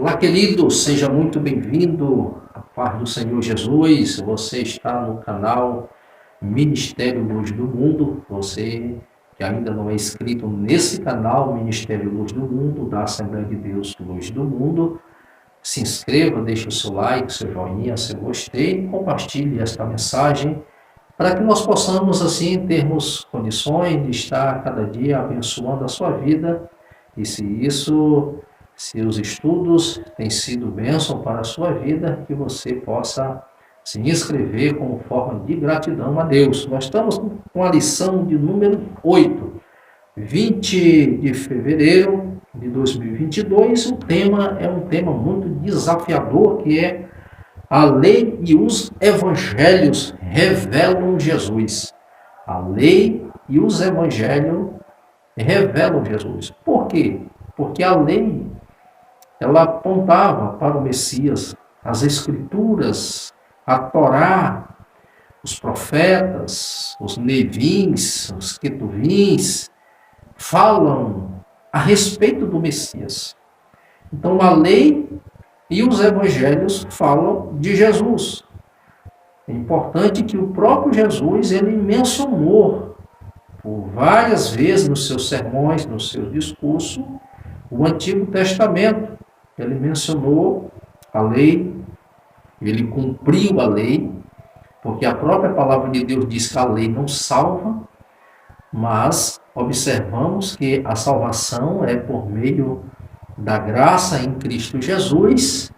Olá, querido, seja muito bem-vindo à paz do Senhor Jesus. Você está no canal Ministério Luz do Mundo. Você que ainda não é inscrito nesse canal Ministério Luz do Mundo, da Assembleia de Deus Luz do Mundo, se inscreva, deixe o seu like, seu joinha, seu gostei e compartilhe esta mensagem para que nós possamos, assim, termos condições de estar cada dia abençoando a sua vida. E se os estudos têm sido bênção para a sua vida, que você possa se inscrever como forma de gratidão a Deus. Nós estamos com a lição de número 8, 20 de fevereiro de 2022. O tema é um tema muito desafiador, que é a lei e os evangelhos revelam Jesus. A lei e os evangelhos revelam Jesus. Por quê? Porque a lei, ela apontava para o Messias. As Escrituras, a Torá, os profetas, os Levins, os Ketuvins, falam a respeito do Messias. Então, a lei e os evangelhos falam de Jesus. É importante que o próprio Jesus, ele mencionou por várias vezes nos seus sermões, nos seus discursos, o Antigo Testamento. Ele mencionou a lei, ele cumpriu a lei, porque a própria palavra de Deus diz que a lei não salva, mas observamos que a salvação é por meio da graça em Cristo Jesus.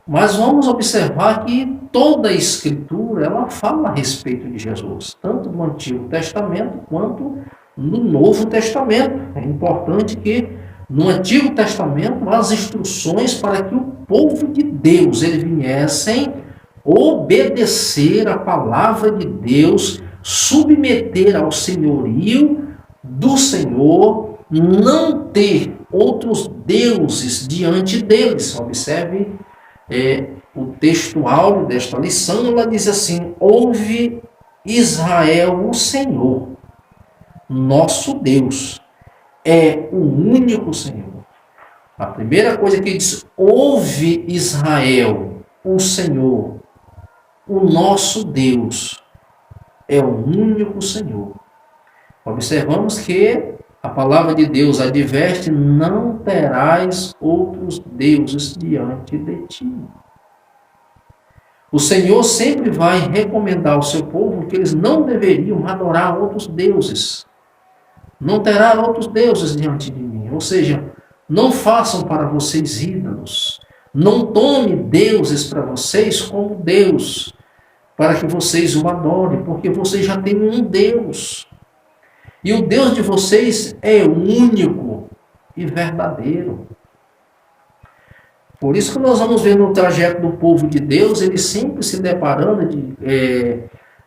Mas vamos observar que toda a Escritura, ela fala a respeito de Jesus, tanto no Antigo Testamento quanto no Novo Testamento. É importante que no Antigo Testamento há as instruções para que o povo de Deus ele viessem obedecer a palavra de Deus, submeter ao senhorio do Senhor, não ter outros deuses diante deles. Observe o texto áureo desta lição. Ela diz assim: ouve Israel, o Senhor, nosso Deus, é o único Senhor. A primeira coisa que ele diz: ouve Israel, o Senhor, o nosso Deus, é o único Senhor. Observamos que a palavra de Deus adverte: não terás outros deuses diante de ti. O Senhor sempre vai recomendar ao seu povo que eles não deveriam adorar outros deuses. Não terá outros deuses diante de mim. Ou seja, não façam para vocês ídolos. Não tome deuses para vocês como Deus, para que vocês o adorem, porque vocês já têm um Deus. E o Deus de vocês é único e verdadeiro. Por isso que nós vamos ver no trajeto do povo de Deus, eles sempre se deparando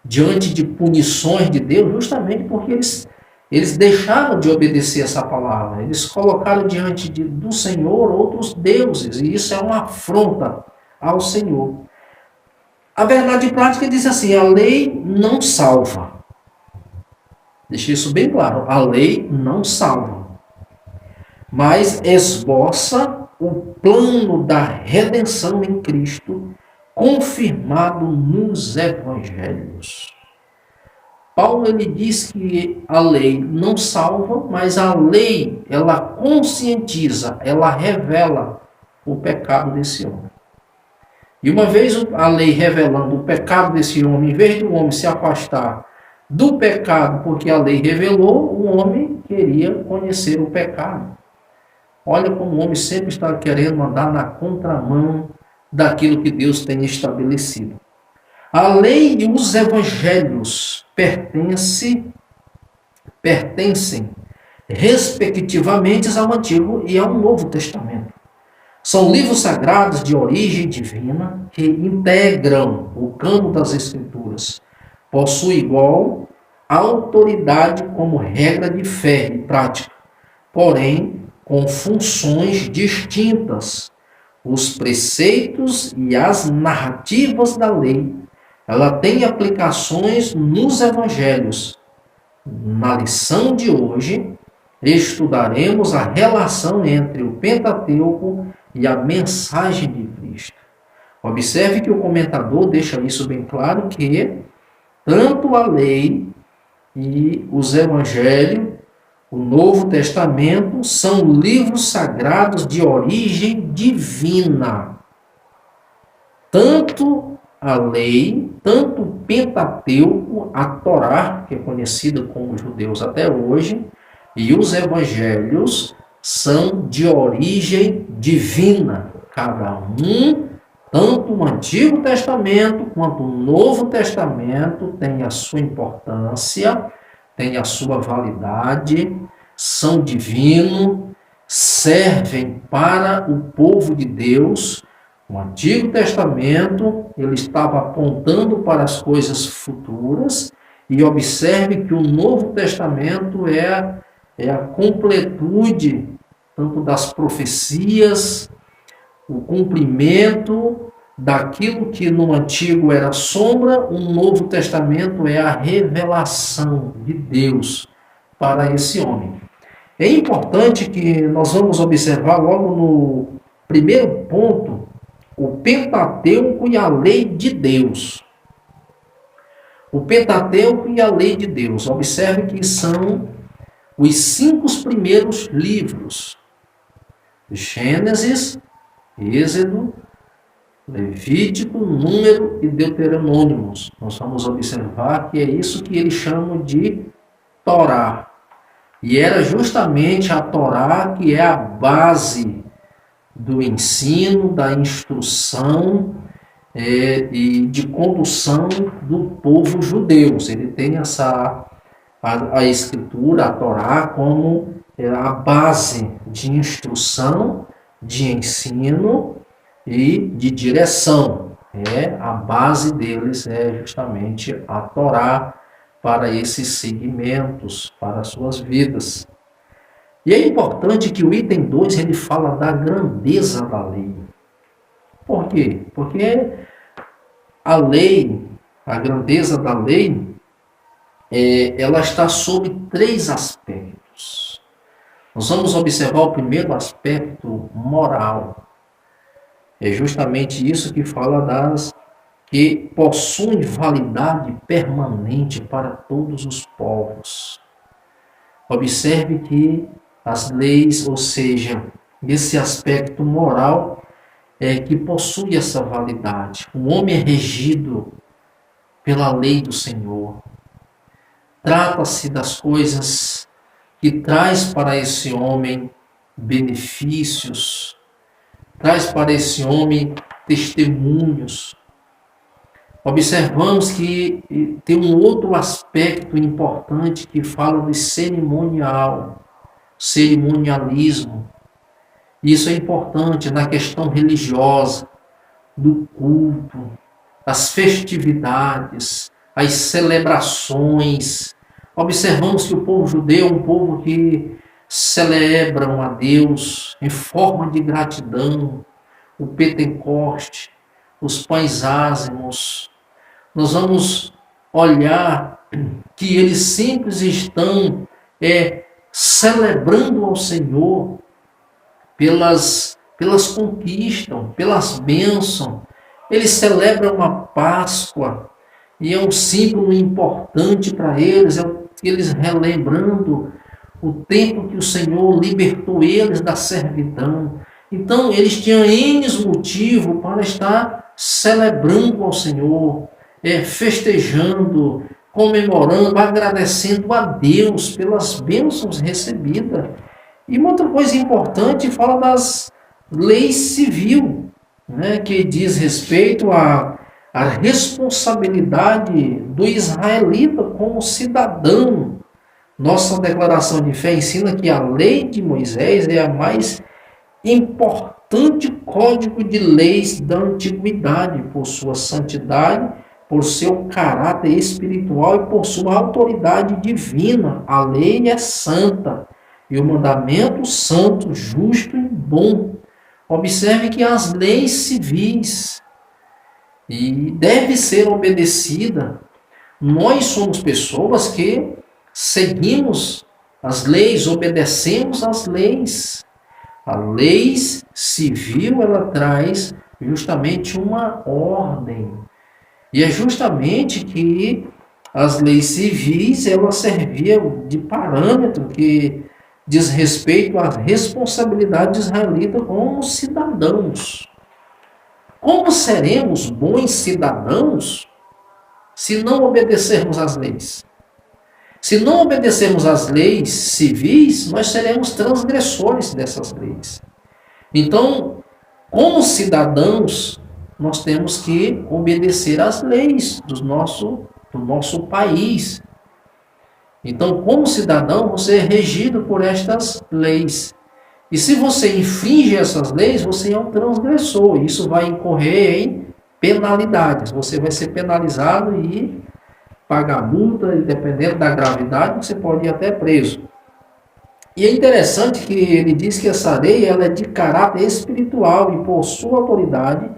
diante de punições de Deus, justamente porque eles deixaram de obedecer essa palavra. Eles colocaram diante do Senhor outros deuses, e isso é uma afronta ao Senhor. A verdade prática diz assim: a lei não salva. Deixe isso bem claro: a lei não salva, mas esboça o plano da redenção em Cristo, confirmado nos evangelhos. Paulo ele diz que a lei não salva, mas a lei ela conscientiza, ela revela o pecado desse homem. E uma vez a lei revelando o pecado desse homem, em vez do homem se afastar do pecado, porque a lei revelou, o homem queria conhecer o pecado. Olha como o homem sempre está querendo andar na contramão daquilo que Deus tem estabelecido. A lei e os evangelhos pertencem respectivamente ao Antigo e ao Novo Testamento. São livros sagrados de origem divina que integram o cânon das Escrituras. Possui igual autoridade como regra de fé e prática, porém com funções distintas. Os preceitos e as narrativas da lei, ela tem aplicações nos evangelhos. Na lição de hoje, estudaremos a relação entre o Pentateuco e a mensagem de Cristo. Observe que o comentador deixa isso bem claro, que tanto a lei e os evangelhos, o Novo Testamento, são livros sagrados de origem divina. Tanto a lei, tanto o Pentateuco, a Torá, que é conhecida como os judeus até hoje, e os evangelhos são de origem divina. Cada um, tanto o Antigo Testamento quanto o Novo Testamento, tem a sua importância, tem a sua validade, são divinos, servem para o povo de Deus. O Antigo Testamento, ele estava apontando para as coisas futuras, e observe que o Novo Testamento é a completude tanto das profecias, o cumprimento daquilo que no Antigo era sombra. O Novo Testamento é a revelação de Deus para esse homem. É importante que nós vamos observar logo no primeiro ponto o Pentateuco e a lei de Deus. O Pentateuco e a lei de Deus. Observe que são os 5 primeiros livros: Gênesis, Êxodo, Levítico, Número e Deuteronômios. Nós vamos observar que é isso que eles chamam de Torá. E era justamente a Torá que é a base do ensino, da instrução e de condução do povo judeu. Ele tem a Escritura, a Torá, como a base de instrução, de ensino e de direção. A base deles é justamente a Torá para esses segmentos, para as suas vidas. E é importante que o item 2 ele fala da grandeza da lei. Por quê? Porque a lei, a grandeza da lei, ela está sob 3 aspectos. Nós vamos observar o primeiro aspecto moral. É justamente isso que fala das que possuem validade permanente para todos os povos. Observe que as leis, ou seja, esse aspecto moral que possui essa validade. O homem é regido pela lei do Senhor. Trata-se das coisas que traz para esse homem benefícios, traz para esse homem testemunhos. Observamos que tem um outro aspecto importante que fala de cerimonialismo. Isso é importante na questão religiosa, do culto, das festividades, as celebrações. Observamos que o povo judeu é um povo que celebram a Deus em forma de gratidão, o Pentecoste, os pães ázimos. Nós vamos olhar que eles sempre estão celebrando ao Senhor pelas conquistas, pelas bênçãos. Eles celebram a Páscoa e é um símbolo importante para eles, eles relembrando o tempo que o Senhor libertou eles da servidão. Então, eles tinham N motivos para estar celebrando ao Senhor, festejando, comemorando, agradecendo a Deus pelas bênçãos recebidas. E uma outra coisa importante fala das leis civil, que diz respeito à responsabilidade do israelita como cidadão. Nossa declaração de fé ensina que a lei de Moisés é a mais importante código de leis da antiguidade, por sua santidade, por seu caráter espiritual e por sua autoridade divina. A lei é santa e o mandamento santo, justo e bom. Observe que as leis civis e deve ser obedecida. Nós somos pessoas que seguimos as leis, obedecemos às leis. A lei civil, ela traz justamente uma ordem. E é justamente que as leis civis, elas serviam de parâmetro que diz respeito à responsabilidade israelita como cidadãos. Como seremos bons cidadãos se não obedecermos às leis? Se não obedecermos às leis civis, nós seremos transgressores dessas leis. Então, como cidadãos, nós temos que obedecer às leis do nosso país. Então, como cidadão, você é regido por estas leis. E se você infringe essas leis, você é um transgressor. Isso vai incorrer em penalidades. Você vai ser penalizado e pagar multa, e dependendo da gravidade, você pode ir até preso. E é interessante que ele diz que essa lei ela é de caráter espiritual e por sua autoridade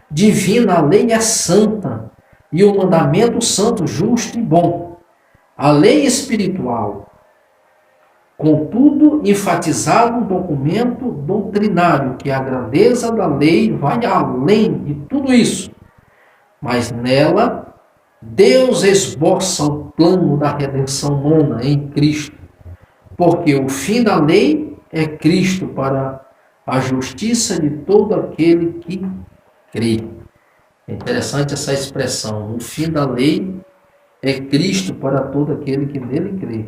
divina, a lei é santa e o mandamento santo, justo e bom. A lei espiritual, contudo, enfatizado um documento doutrinário, que a grandeza da lei vai além de tudo isso. Mas nela, Deus esboça o plano da redenção humana em Cristo, porque o fim da lei é Cristo para a justiça de todo aquele que crê. É interessante essa expressão, o fim da lei é Cristo para todo aquele que nele crê.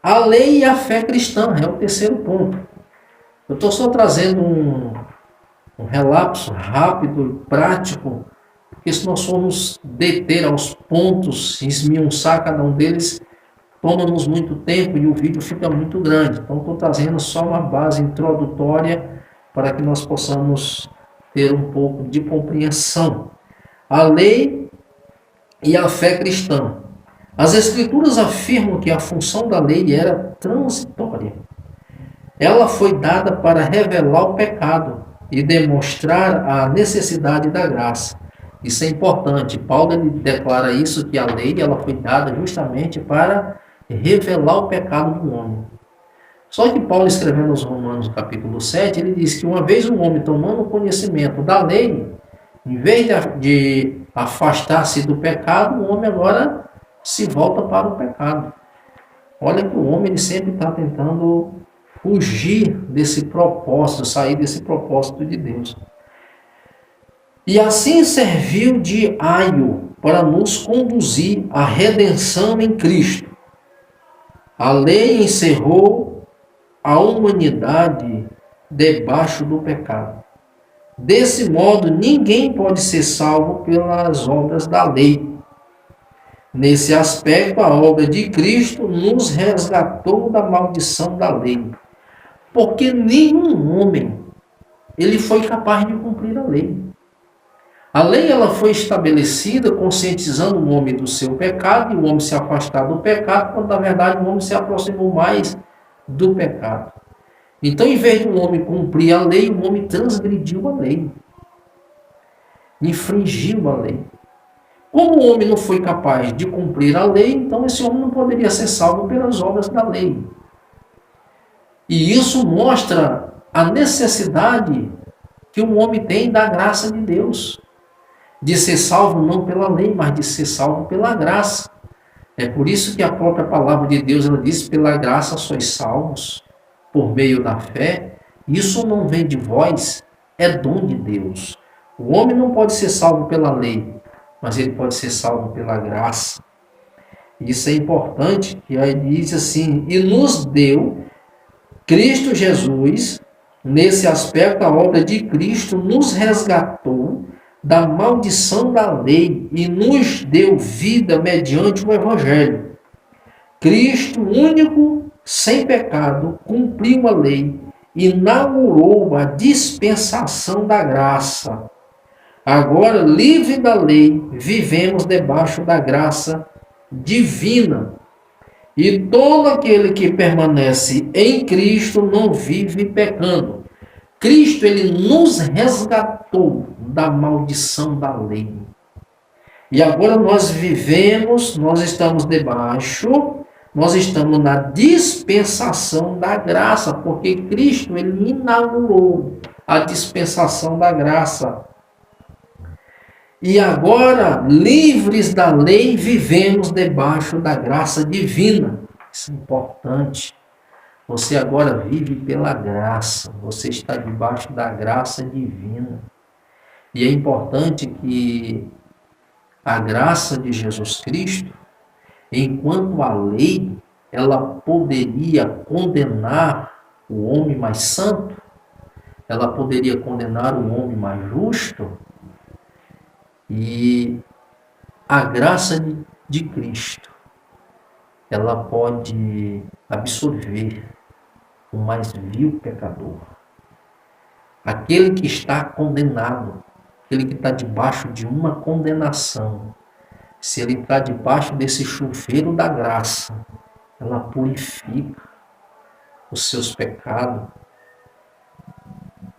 A lei e a fé cristã é o terceiro ponto. Eu estou só trazendo um relapso rápido e prático, porque se nós formos deter aos pontos e esmiuçar cada um deles, toma-nos muito tempo e o vídeo fica muito grande. Então estou trazendo só uma base introdutória para que nós possamos ter um pouco de compreensão. A lei e a fé cristã. As Escrituras afirmam que a função da lei era transitória. Ela foi dada para revelar o pecado e demonstrar a necessidade da graça. Isso é importante. Paulo ele declara isso, que a lei ela foi dada justamente para revelar o pecado do homem. Só que Paulo, escrevendo aos Romanos, capítulo 7, ele diz que uma vez um homem tomando conhecimento da lei, em vez de afastar-se do pecado, o homem agora se volta para o pecado. Olha que o homem ele sempre está tentando fugir desse propósito, sair desse propósito de Deus. E assim serviu de aio para nos conduzir à redenção em Cristo. A lei encerrou a humanidade debaixo do pecado. Desse modo, ninguém pode ser salvo pelas obras da lei. Nesse aspecto, a obra de Cristo nos resgatou da maldição da lei. Porque nenhum homem ele foi capaz de cumprir a lei. A lei ela foi estabelecida conscientizando o homem do seu pecado e o homem se afastar do pecado, quando na verdade o homem se aproximou mais do pecado. Então, em vez de um homem cumprir a lei, o homem transgrediu a lei. Infringiu a lei. Como o homem não foi capaz de cumprir a lei, então esse homem não poderia ser salvo pelas obras da lei. E isso mostra a necessidade que o homem tem da graça de Deus. De ser salvo não pela lei, mas de ser salvo pela graça. É por isso que a própria palavra de Deus ela diz: pela graça sois salvos, por meio da fé. Isso não vem de vós, é dom de Deus. O homem não pode ser salvo pela lei, mas ele pode ser salvo pela graça. Isso é importante, que aí diz assim: e nos deu Cristo Jesus, nesse aspecto, a obra de Cristo nos resgatou da maldição da lei e nos deu vida mediante o Evangelho. Cristo, único, sem pecado, cumpriu a lei, inaugurou a dispensação da graça. Agora, livre da lei, vivemos debaixo da graça divina. E todo aquele que permanece em Cristo não vive pecando. Cristo, ele nos resgatou da maldição da lei. E agora nós vivemos, nós estamos debaixo nós estamos na dispensação da graça, porque Cristo ele inaugurou a dispensação da graça. E agora, livres da lei, vivemos debaixo da graça divina. Isso é importante. Você agora vive pela graça. Você está debaixo da graça divina. E é importante que a graça de Jesus Cristo, enquanto a lei, ela poderia condenar o homem mais santo, ela poderia condenar o homem mais justo, e a graça de Cristo, ela pode absorver o mais vil pecador. Aquele que está condenado, aquele que está debaixo de uma condenação, se ele está debaixo desse chuveiro da graça, ela purifica os seus pecados.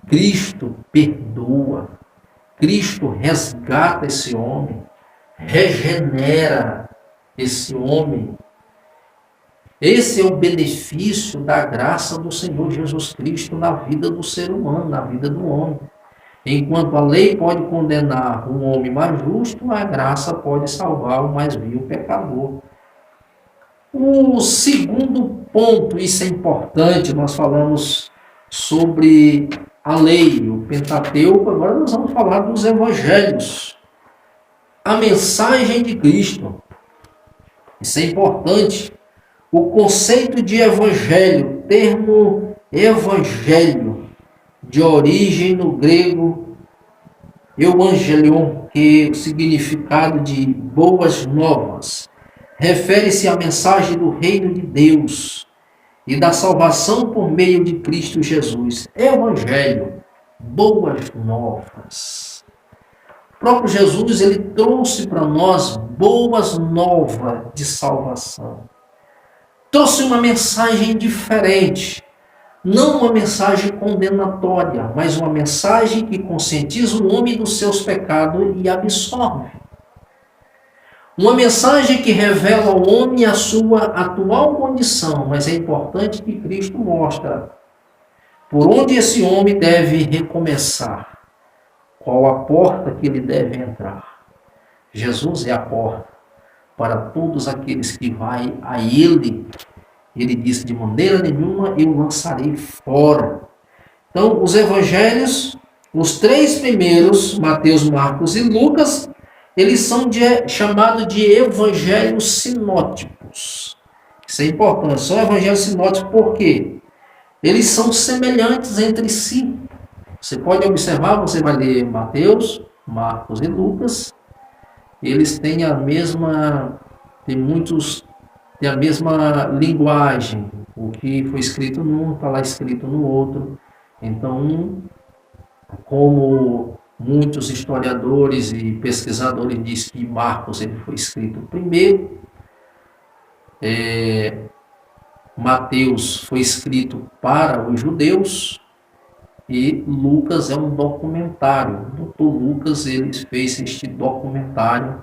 Cristo perdoa. Cristo resgata esse homem, regenera esse homem. Esse é o benefício da graça do Senhor Jesus Cristo na vida do ser humano, na vida do homem. Enquanto a lei pode condenar um homem mais justo, a graça pode salvar o mais vil pecador. O segundo ponto, isso é importante, nós falamos sobre a lei, o Pentateuco, agora nós vamos falar dos evangelhos. A mensagem de Cristo. Isso é importante. O conceito de evangelho, termo evangelho, de origem no grego euangelion, que é o significado de boas novas, refere-se à mensagem do reino de Deus e da salvação por meio de Cristo Jesus. Evangelho, boas novas. O próprio Jesus, ele trouxe para nós boas novas de salvação. Trouxe uma mensagem diferente. Não uma mensagem condenatória, mas uma mensagem que conscientiza o homem dos seus pecados e absorve. Uma mensagem que revela ao homem a sua atual condição, mas é importante que Cristo mostra por onde esse homem deve recomeçar, qual a porta que ele deve entrar. Jesus é a porta para todos aqueles que vai a Ele. Ele disse, de maneira nenhuma eu lançarei fora. Então, os evangelhos, os três primeiros, Mateus, Marcos e Lucas, eles são chamados de evangelhos sinóticos. Isso é importante, são evangelhos sinóticos por quê? Eles são semelhantes entre si. Você pode observar, você vai ler Mateus, Marcos e Lucas, eles têm a mesma, tem a mesma linguagem. O que foi escrito num está lá escrito no outro. Então, como muitos historiadores e pesquisadores dizem que Marcos ele foi escrito primeiro, Mateus foi escrito para os judeus e Lucas é um documentário. O Dr. Lucas ele fez este documentário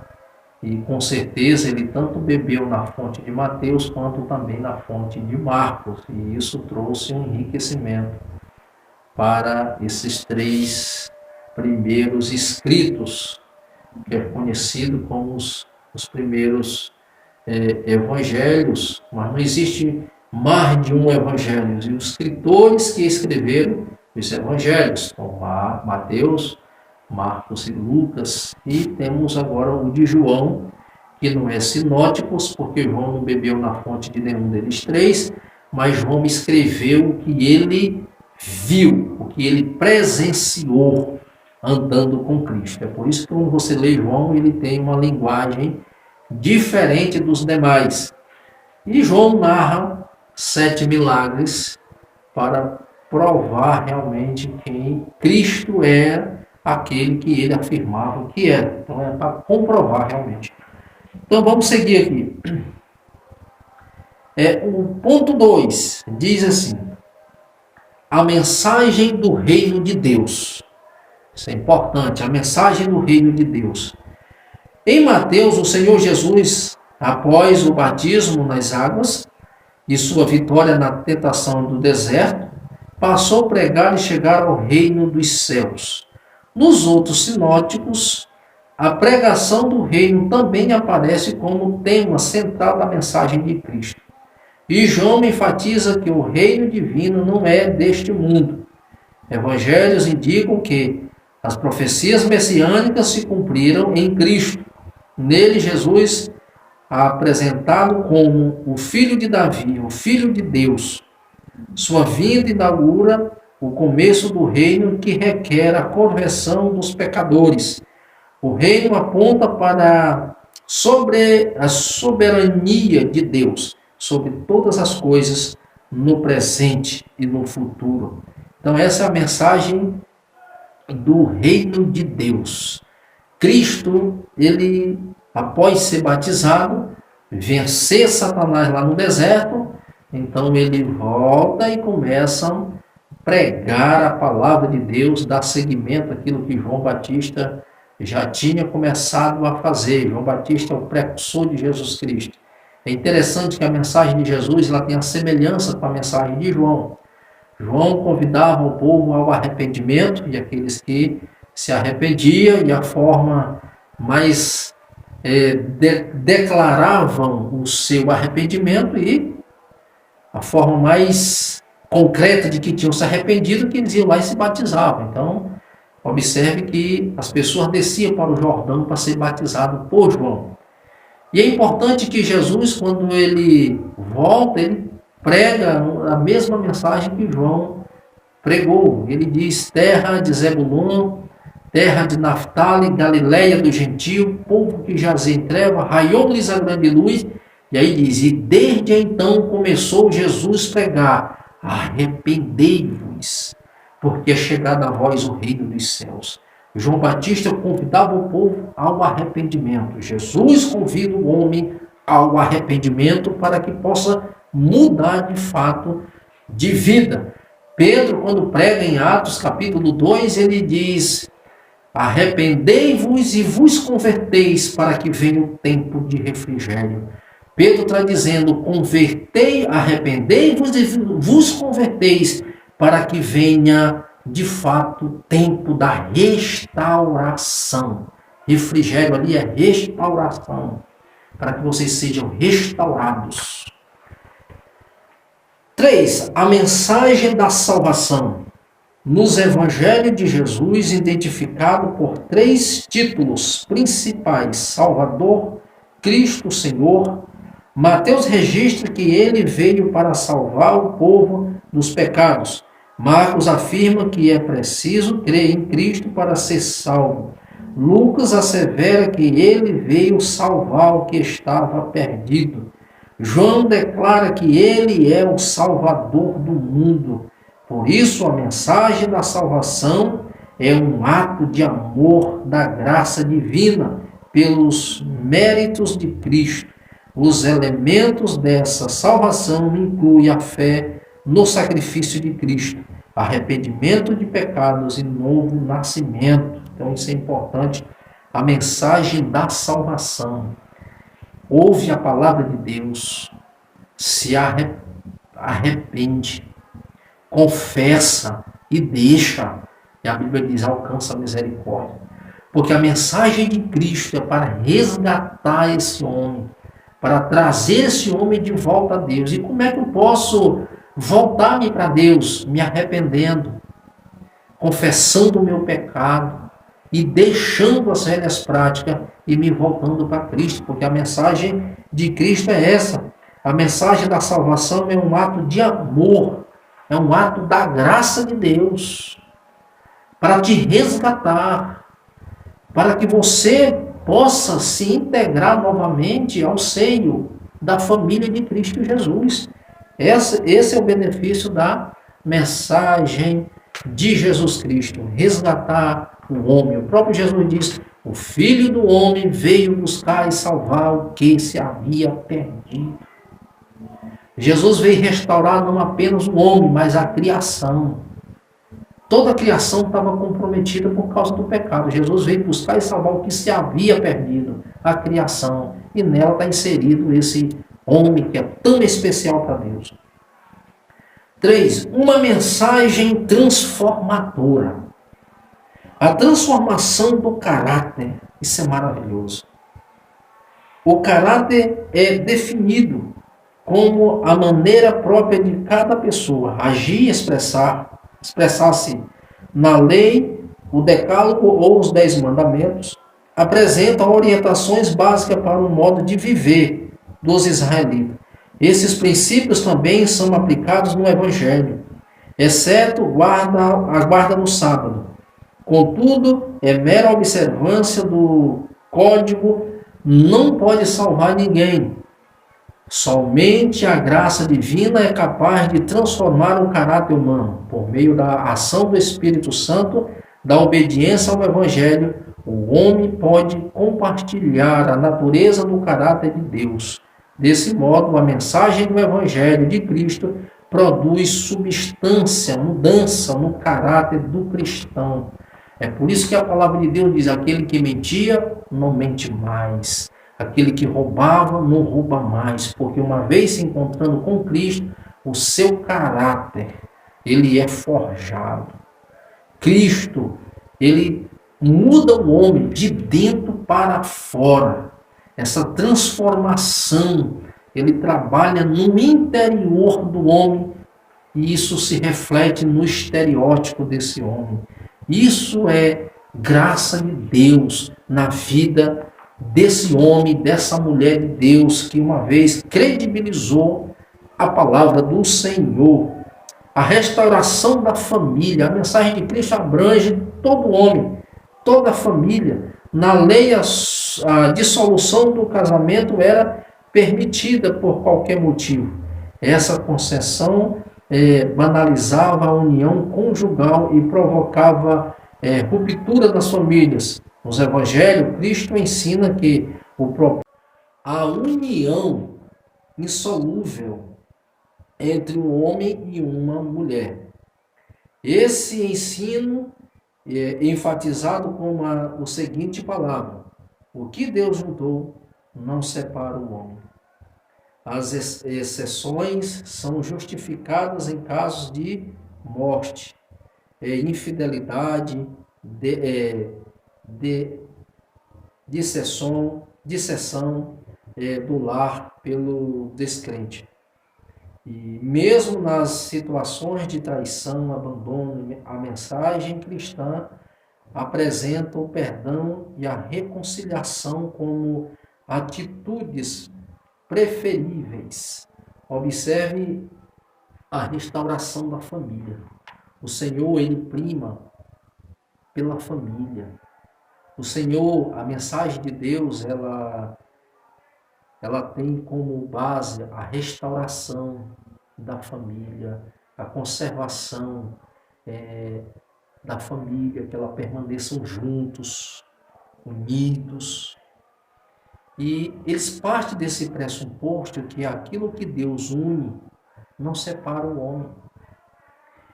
e com certeza ele tanto bebeu na fonte de Mateus quanto também na fonte de Marcos, e isso trouxe um enriquecimento para esses três primeiros escritos, que é conhecido como os primeiros evangelhos, mas não existe mais de um evangelho. E os escritores que escreveram os evangelhos, como Mateus, Marcos e Lucas, e temos agora o de João, que não é sinóticos, porque João não bebeu na fonte de nenhum deles três, mas João escreveu o que ele viu, o que ele presenciou andando com Cristo. É por isso que quando você lê João, ele tem uma linguagem diferente dos demais. E João narra 7 milagres para provar realmente quem Cristo é, aquele que ele afirmava que era. Então é para comprovar realmente. Então vamos seguir aqui. O ponto 2 diz assim: a mensagem do reino de Deus. Isso é importante, a mensagem do reino de Deus. Em Mateus, o Senhor Jesus Após o batismo nas águas e sua vitória na tentação do deserto, passou a pregar e chegar ao reino dos céus. Nos outros sinóticos, a pregação do reino também aparece como tema central da mensagem de Cristo. E João enfatiza que o reino divino não é deste mundo. Evangelhos indicam que as profecias messiânicas se cumpriram em Cristo. Nele, Jesus é apresentado como o Filho de Davi, o Filho de Deus. Sua vinda inaugura o começo do reino que requer a conversão dos pecadores. O reino aponta para a soberania de Deus sobre todas as coisas no presente e no futuro. Então essa é a mensagem do reino de Deus. Cristo, ele, após ser batizado, vencer Satanás lá no deserto, então ele volta e começa a pregar a palavra de Deus, dar seguimento àquilo que João Batista já tinha começado a fazer. João Batista é o precursor de Jesus Cristo. É interessante que a mensagem de Jesus ela tem a semelhança com a mensagem de João. João convidava o povo ao arrependimento, e aqueles que se arrependiam, e a forma mais declaravam o seu arrependimento, e a forma mais concreta de que tinham se arrependido, que eles iam lá e se batizavam. Então, observe que as pessoas desciam para o Jordão para ser batizado por João. E é importante que Jesus, quando ele volta, ele prega a mesma mensagem que João pregou. Ele diz: terra de Zebulon, terra de Naftali, Galileia do Gentio, povo que jazia em treva, raiou-lhes a grande luz. E aí diz: e desde então começou Jesus a pregar: arrependei-vos, porque é chegado a vós o reino dos céus. João Batista convidava o povo ao arrependimento. Jesus convida o homem ao arrependimento para que possa mudar de fato de vida. Pedro, quando prega em Atos capítulo 2, ele diz: arrependei-vos e vos converteis para que venha o tempo de refrigério. Pedro está dizendo: arrependei-vos e vos converteis para que venha de fato o tempo da restauração. Refrigério ali é restauração, para que vocês sejam restaurados. 3. A mensagem da salvação. Nos Evangelhos de Jesus, identificado por 3 títulos principais: Salvador, Cristo, Senhor. Mateus registra que ele veio para salvar o povo dos pecados. Marcos afirma que é preciso crer em Cristo para ser salvo. Lucas assevera que ele veio salvar o que estava perdido. João declara que ele é o Salvador do mundo. Por isso, a mensagem da salvação é um ato de amor da graça divina pelos méritos de Cristo. Os elementos dessa salvação incluem a fé no sacrifício de Cristo, arrependimento de pecados e novo nascimento. Então isso é importante. A mensagem da salvação. Ouve a palavra de Deus, se arrepende, confessa e deixa. E a Bíblia diz: alcança a misericórdia. Porque a mensagem de Cristo é para resgatar esse homem, para trazer esse homem de volta a Deus. E como é que eu posso voltar-me para Deus? Me arrependendo, confessando o meu pecado e deixando as velhas práticas e me voltando para Cristo. Porque a mensagem de Cristo é essa. A mensagem da salvação é um ato de amor, é um ato da graça de Deus para te resgatar, para que você possa se integrar novamente ao seio da família de Cristo Jesus. Esse é o benefício da mensagem de Jesus Cristo, resgatar o homem. O próprio Jesus diz: o Filho do Homem veio buscar e salvar o que se havia perdido. Jesus veio restaurar não apenas o homem, mas a criação. Toda a criação estava comprometida por causa do pecado. Jesus veio buscar e salvar o que se havia perdido, a criação. e nela está inserido esse homem que é tão especial para Deus. 3. Uma mensagem transformadora. A transformação do caráter. Isso é maravilhoso. O caráter é definido como a maneira própria de cada pessoa agir e expressar-se na lei, o decálogo ou os 10 mandamentos, apresentam orientações básicas para o modo de viver dos israelitas. Esses princípios também são aplicados no Evangelho, exceto a guarda no sábado. Contudo, é mera observância do código, não pode salvar ninguém. Somente a graça divina é capaz de transformar o caráter humano. Por meio da ação do Espírito Santo, da obediência ao Evangelho, o homem pode compartilhar a natureza do caráter de Deus. Desse modo, a mensagem do Evangelho de Cristo produz substância, mudança no caráter do cristão. É por isso que a palavra de Deus diz: aquele que mentia, não mente mais. Aquele que roubava, não rouba mais. Porque uma vez se encontrando com Cristo, o seu caráter, ele é forjado. Cristo, ele muda o homem de dentro para fora. Essa transformação, ele trabalha no interior do homem e isso se reflete no estereótipo desse homem. Isso é graça de Deus na vida desse homem, dessa mulher de Deus que uma vez credibilizou a palavra do Senhor. A restauração da família, a mensagem de Cristo abrange todo homem, toda a família. Na lei, a dissolução do casamento era permitida por qualquer motivo. Essa concessão banalizava a união conjugal e provocava ruptura das famílias. Nos Evangelhos, Cristo ensina que a união insolúvel entre um homem e uma mulher. Esse ensino é enfatizado com o seguinte palavra: o que Deus juntou, não separa o homem. As exceções são justificadas em casos de morte, infidelidade, dissessão do lar pelo descrente. E mesmo nas situações de traição, abandono, a mensagem cristã apresenta o perdão e a reconciliação como atitudes preferíveis. Observe a restauração da família. O Senhor, ele prima pela família. O Senhor, a mensagem de Deus, ela tem como base a restauração da família, a conservação da família, que ela permaneçam juntos, unidos. E eles partem desse pressuposto que aquilo que Deus une não separa o homem.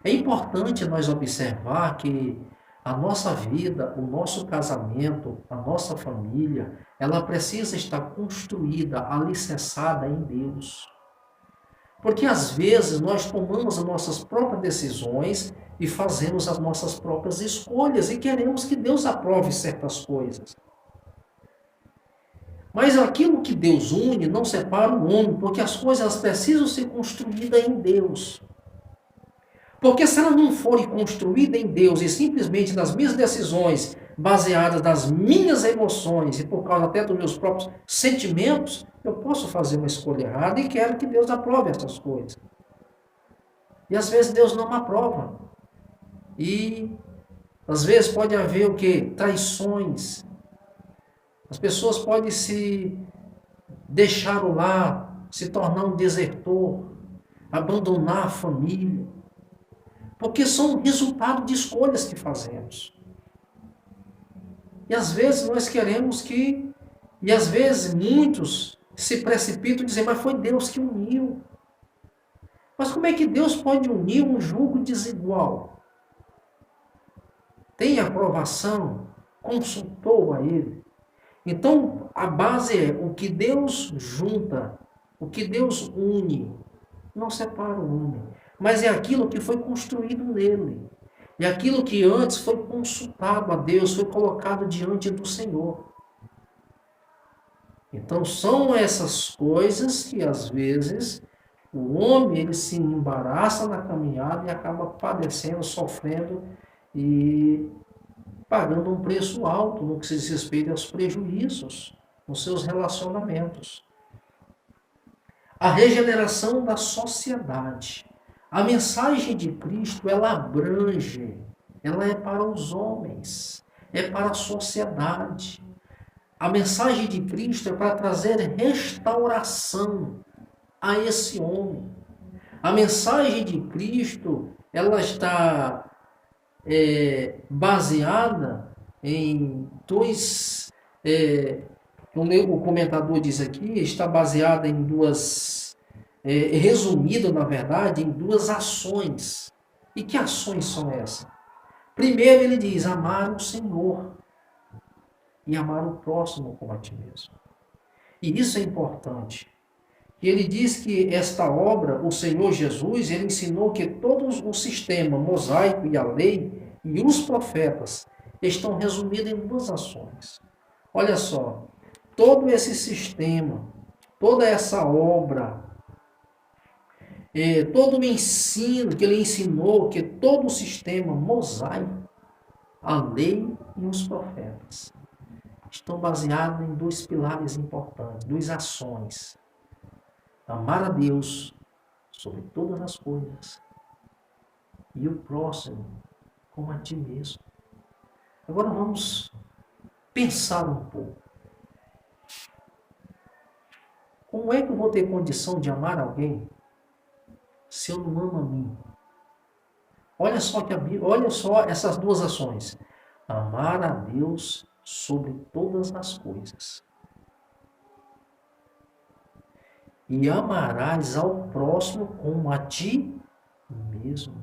É importante nós observar que a nossa vida, o nosso casamento, a nossa família, ela precisa estar construída, alicerçada em Deus. Porque às vezes nós tomamos as nossas próprias decisões e fazemos as nossas próprias escolhas e queremos que Deus aprove certas coisas. Mas aquilo que Deus une não separa o homem, porque as coisas precisam ser construídas em Deus. Porque se elas não forem construídas em Deus e simplesmente nas minhas decisões, baseadas nas minhas emoções e por causa até dos meus próprios sentimentos, eu posso fazer uma escolha errada e quero que Deus aprove essas coisas. E às vezes Deus não aprova. E às vezes pode haver o quê? Traições. As pessoas podem se deixar o lar, se tornar um desertor, abandonar a família. Porque são resultado de escolhas que fazemos. E às vezes nós queremos que... E às vezes muitos se precipitam e dizem, mas foi Deus que uniu. Mas como é que Deus pode unir um jugo desigual? Tem aprovação? Consultou a Ele? Então, a base é o que Deus junta, o que Deus une, não separa o homem, mas é aquilo que foi construído nele. É aquilo que antes foi consultado a Deus, foi colocado diante do Senhor. Então, são essas coisas que, às vezes, o homem ele se embaraça na caminhada e acaba padecendo, sofrendo e pagando um preço alto no que se diz respeito aos prejuízos nos seus relacionamentos. A regeneração da sociedade. A mensagem de Cristo, ela abrange, ela é para os homens, é para a sociedade. A mensagem de Cristo é para trazer restauração a esse homem. A mensagem de Cristo, ela está baseada em dois, o comentador diz aqui, está baseada em duas, resumido na verdade, em duas ações. E que ações são essas? Primeiro ele diz, amar o Senhor e amar o próximo como a ti mesmo. E isso é importante. E ele diz que esta obra, o Senhor Jesus, ele ensinou que todo o sistema mosaico e a lei e os profetas estão resumidos em duas ações. Olha só, todo esse sistema, toda essa obra, todo o ensino que ele ensinou, que todo o sistema mosaico, a lei e os profetas, estão baseados em dois pilares importantes, duas ações. Amar a Deus sobre todas as coisas e o próximo como a ti mesmo. Agora vamos pensar um pouco. Como é que eu vou ter condição de amar alguém se eu não amo a mim? Olha só essas duas ações. Amar a Deus sobre todas as coisas. E amarás ao próximo como a ti mesmo.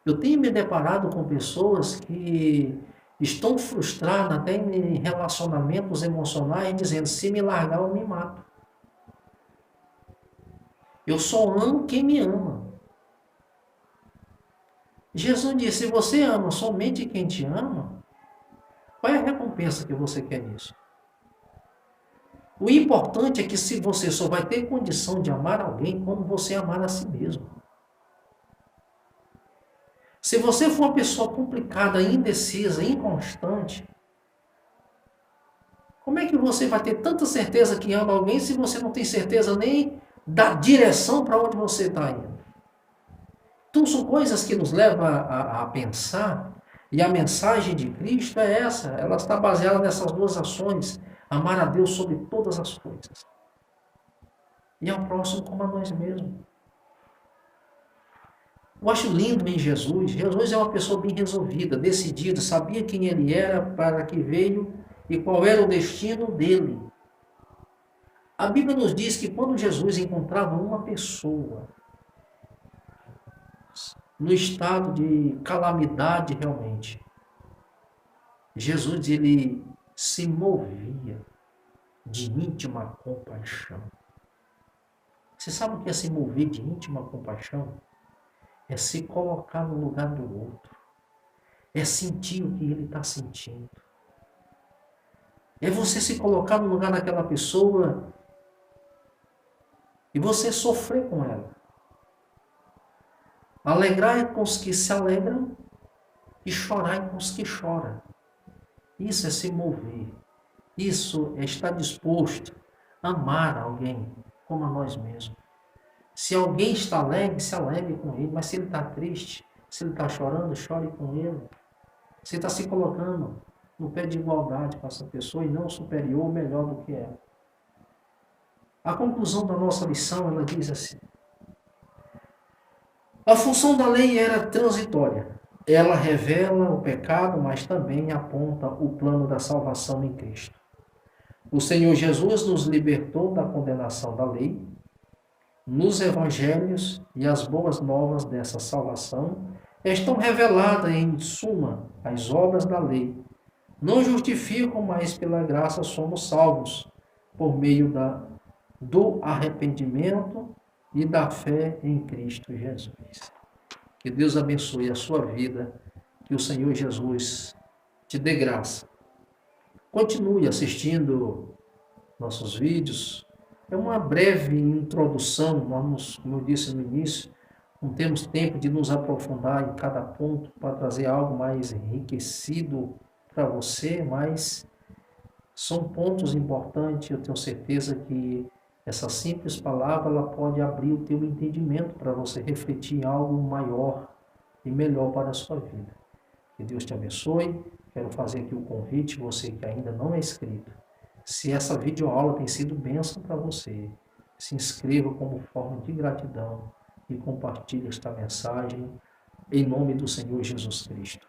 Eu tenho me deparado com pessoas que estão frustradas até em relacionamentos emocionais, dizendo, se me largar eu me mato. Eu só amo quem me ama. Jesus disse, se você ama somente quem te ama, qual é a recompensa que você quer nisso? O importante é que se você só vai ter condição de amar alguém quando você amar a si mesmo. Se você for uma pessoa complicada, indecisa, inconstante, como é que você vai ter tanta certeza que ama alguém se você não tem certeza nem da direção para onde você está indo? Então são coisas que nos levam a pensar, e a mensagem de Cristo é essa, ela está baseada nessas duas ações, amar a Deus sobre todas as coisas, e ao próximo como a nós mesmos. Eu acho lindo em Jesus. Jesus é uma pessoa bem resolvida, decidida, sabia quem ele era, para que veio e qual era o destino dele. A Bíblia nos diz que quando Jesus encontrava uma pessoa no estado de calamidade realmente, Jesus ele se movia de íntima compaixão. Você sabe o que é se mover de íntima compaixão? É se colocar no lugar do outro. É sentir o que ele está sentindo. É você se colocar no lugar daquela pessoa e você sofrer com ela. Alegrar com os que se alegram e chorar com os que choram. Isso é se mover. Isso é estar disposto a amar alguém como a nós mesmos. Se alguém está alegre, se alegre com ele. Mas se ele está triste, se ele está chorando, chore com ele. Você está se colocando no pé de igualdade com essa pessoa e não superior ou melhor do que ela. A conclusão da nossa lição, ela diz assim. A função da lei era transitória. Ela revela o pecado, mas também aponta o plano da salvação em Cristo. O Senhor Jesus nos libertou da condenação da lei. Nos evangelhos e as boas novas dessa salvação estão reveladas em suma as obras da lei, não justificam, mas pela graça somos salvos, por meio do arrependimento e da fé em Cristo Jesus. Que Deus abençoe a sua vida, que o Senhor Jesus te dê graça. Continue assistindo nossos vídeos. É uma breve introdução, como eu disse no início, não temos tempo de nos aprofundar em cada ponto para trazer algo mais enriquecido para você, mas são pontos importantes. Eu tenho certeza que essa simples palavra ela pode abrir o teu entendimento para você refletir em algo maior e melhor para a sua vida. Que Deus te abençoe. Quero fazer aqui o convite, você que ainda não é inscrito. Se essa videoaula tem sido bênção para você, se inscreva como forma de gratidão e compartilhe esta mensagem em nome do Senhor Jesus Cristo.